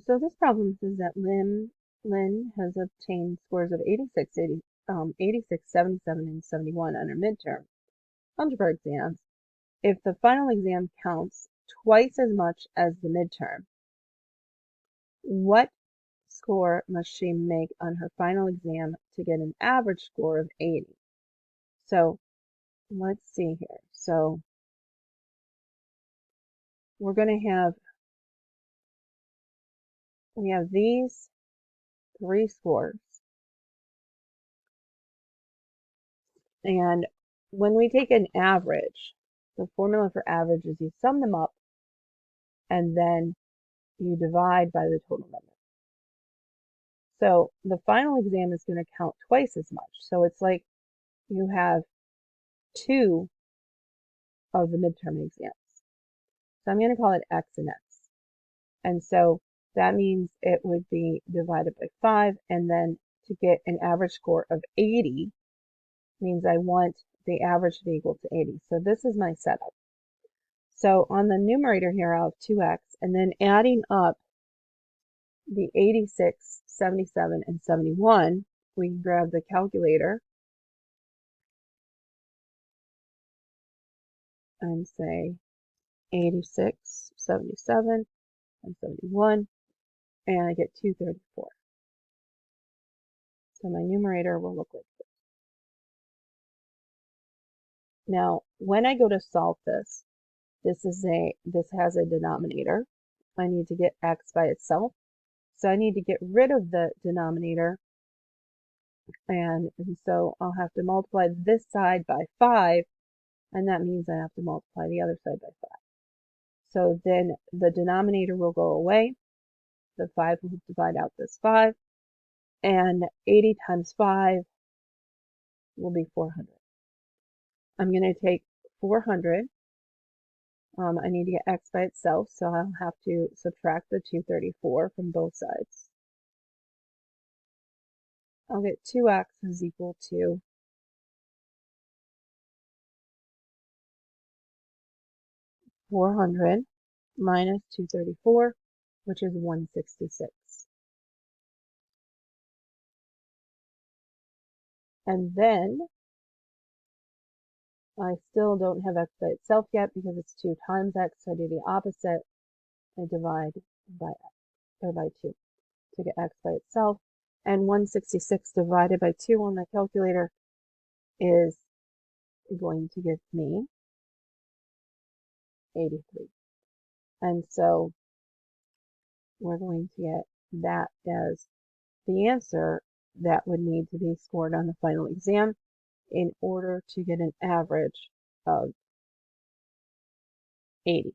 So this problem says that Lynn has obtained scores of 86, 77, and 71 on her midterm algebra exams. If the final exam counts twice as much as the midterm, what score must she make on her final exam to get an average score of 80? So let's see here. So we're going to have, we have these three scores. And when we take an average, the formula for average is you sum them up and then you divide by the total number. So the final exam is going to count twice as much. So it's like you have two of the midterm exams. So I'm going to call it X and X. And so that means it would be divided by 5, and then to get an average score of 80 means I want the average to be equal to 80. So this is my setup. So on the numerator here, I'll have 2x, and then adding up the 86, 77, and 71, we can grab the calculator and say 86, 77, and 71, and I get 234. So my numerator will look like this. Now, when I go to solve this, this has a denominator. I need to get x by itself. So I need to get rid of the denominator. And so I'll have to multiply this side by 5, and that means I have to multiply the other side by 5. So then the denominator will go away. The 5 will divide out this 5, and 80 times 5 will be 400. I'm going to take 400. I need to get x by itself, so I'll have to subtract the 234 from both sides. I'll get 2x is equal to 400 minus 234, which is 166. And then I still don't have x by itself yet because it's 2 times x, so I do the opposite. I divide by x, or by 2 to get x by itself. And 166 divided by 2 on the calculator is going to give me 83. And so we're going to get that as the answer that would need to be scored on the final exam in order to get an average of 80.